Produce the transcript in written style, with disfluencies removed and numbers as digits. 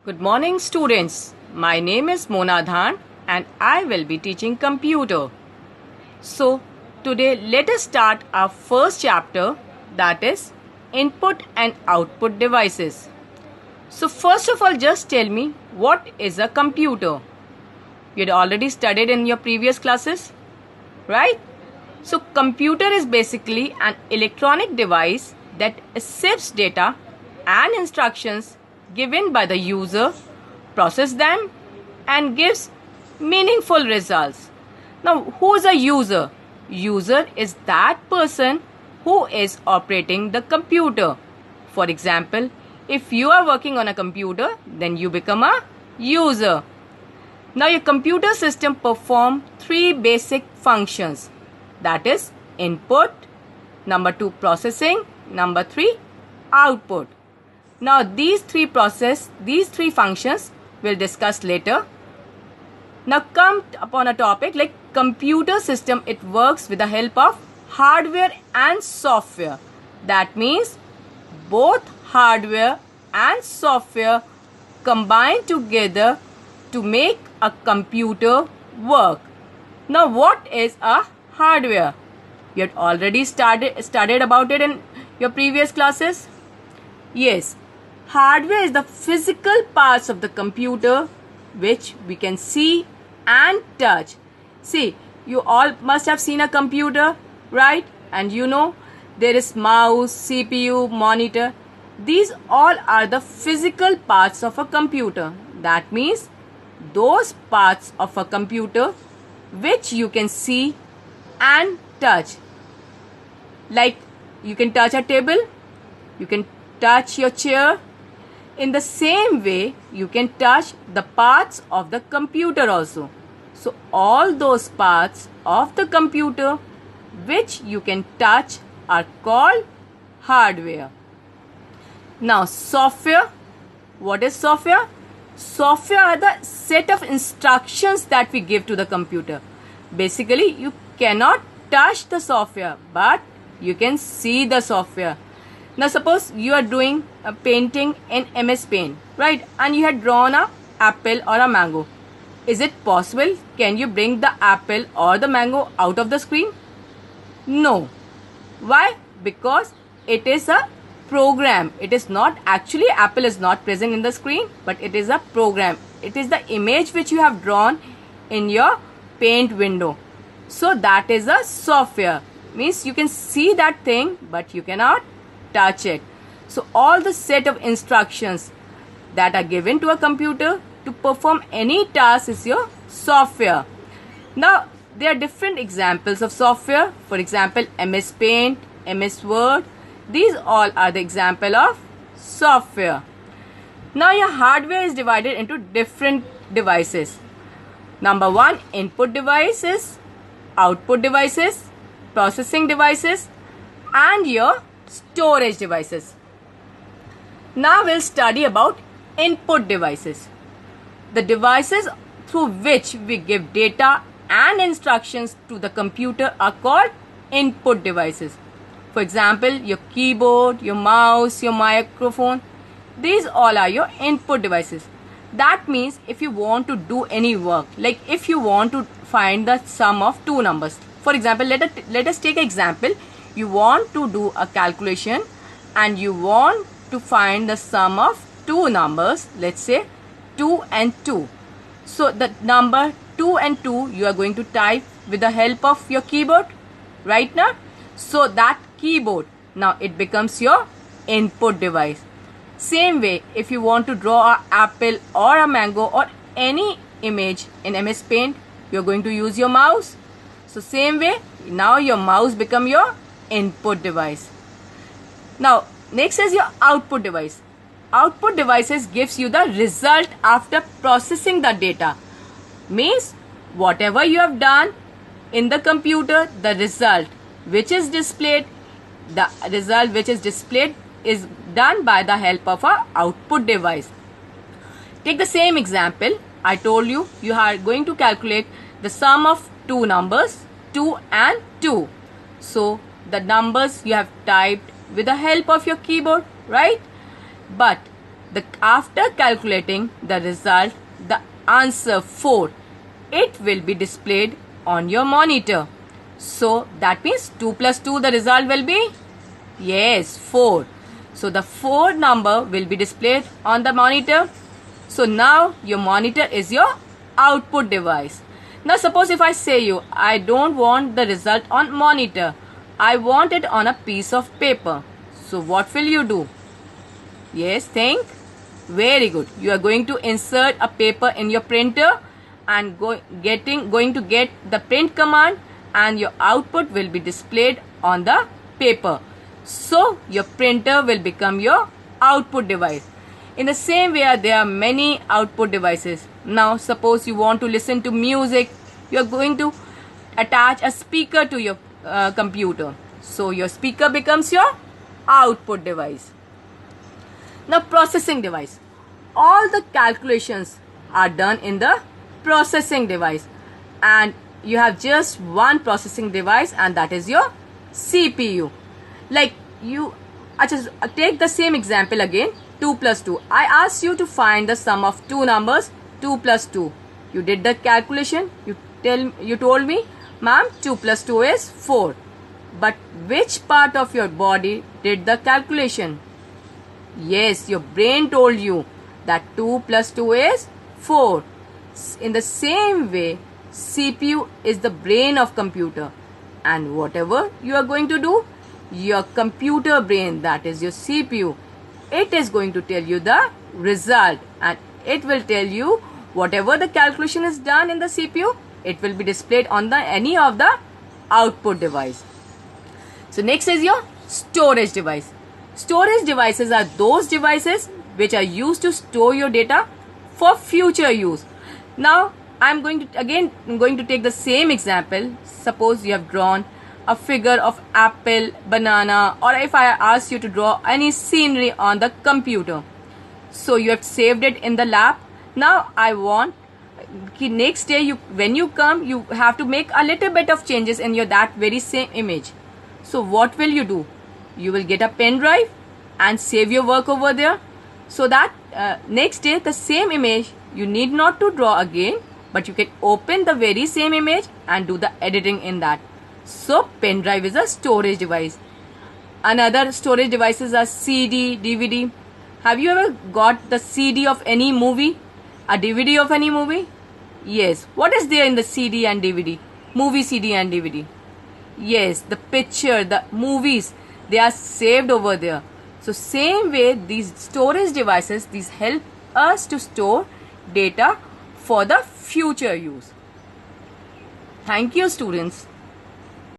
Good morning, students. My name is Mona Dhan and I will be teaching computer. So, today let us start our first chapter, that is input and output devices. So, first of all, just tell me, what is a computer? You had already studied in your previous classes, right? So, computer is basically an electronic device that accepts data and instructions given by the user, process them, and gives meaningful results. Now, who is a user? User is that person who is operating the computer. For example, if you are working on a computer, then you become a user. Now, your computer system performs three basic functions. That is input, number 2 processing, number 3 output. Now these three functions we'll discuss later. Now come upon a topic like computer system. It works with the help of hardware and software. That means both hardware and software combine together to make a computer work. Now what is a hardware? You had already studied about it in your previous classes. Yes, hardware is the physical parts of the computer which we can see and touch. See, you all must have seen a computer, right? And you know there is mouse, CPU, monitor. These all are the physical parts of a computer. That means those parts of a computer which you can see and touch. Like you can touch a table, you can touch your chair. In the same way, you can touch the parts of the computer also. So all those parts of the computer which you can touch are called hardware. Now software. What is software? Software are the set of instructions that we give to the computer. Basically, you cannot touch the software, but you can see the software. Now suppose you are doing a painting in MS Paint, right? And you had drawn a apple or a mango. Is it possible? Can you bring the apple or the mango out of the screen? No. Why? Because it is a program. It is not actually, apple is not present in the screen, but it is a program. It is the image which you have drawn in your paint window. So that is a software. Means you can see that thing, but you cannot touch it. So all the set of instructions that are given to a computer to perform any task is your software. Now there are different examples of software. For example, MS Paint, MS Word. These all are the example of software. Now your hardware is divided into different devices. Number 1, input devices, output devices, processing devices, and your storage devices. Now we'll study about input devices. The devices through which we give data and instructions to the computer are called input devices. For example, your keyboard, your mouse, your microphone. These all are your input devices. That means if you want to do any work, like if you want to find the sum of two numbers. For example, let us take an example. You want to do a calculation and you want to find the sum of two numbers, let's say 2 and 2. So the number 2 and 2 you are going to type with the help of your keyboard, right now? So that keyboard, now it becomes your input device. Same way, if you want to draw an apple or a mango or any image in MS Paint, you are going to use your mouse. So same way, now your mouse become your input device. Now next is your output device. Output devices gives you the result after processing the data. Means whatever you have done in the computer, the result which is displayed, is done by the help of a output device. Take the same example. I told you are going to calculate the sum of two numbers, 2 and 2. So the numbers you have typed with the help of your keyboard, right? But After calculating the result, the answer 4, it will be displayed on your monitor. So that means 2 plus 2, the result will be, yes, 4. So the 4 number will be displayed on the monitor. So now your monitor is your output device. Now suppose if I say you, I don't want the result on monitor, I want it on a piece of paper. So what will you do? Yes, think. Very good. You are going to insert a paper in your printer and going to get the print command, and your output will be displayed on the paper. So your printer will become your output device. In the same way, there are many output devices. Now suppose you want to listen to music, you are going to attach a speaker to your computer. So your speaker becomes your output device. Now processing device. All the calculations are done in the processing device, and you have just one processing device, and that is your CPU. Like you, just take the same example again, 2 plus 2. I asked you to find the sum of two numbers, 2 plus 2. You did the calculation. You told me, ma'am, 2 plus 2 is 4. But which part of your body did the calculation? Yes, your brain told you that 2 plus 2 is 4. In the same way, CPU is the brain of computer, and whatever you are going to do, your computer brain, that is your CPU, it is going to tell you the result, and it will tell you whatever the calculation is done in the CPU, it will be displayed on any of the output device. So next is your storage device. Storage devices are those devices which are used to store your data for future use. Now I'm going to take the same example. Suppose you have drawn a figure of apple, banana, or if I ask you to draw any scenery on the computer. So you have saved it in the lab. Now I want next day when you come, you have to make a little bit of changes in that very same image. So what will you do? You will get a pen drive and save your work over there, so that next day the same image you need not to draw again, but you can open the very same image and do the editing in that. So pen drive is a storage device. Another storage devices are CD, DVD. Have you ever got the CD of any movie? A DVD of any movie? Yes. What is there in the CD and DVD? Movie CD and DVD. Yes, the picture, the movies, they are saved over there. So same way, these storage devices, these help us to store data for the future use. Thank you, students.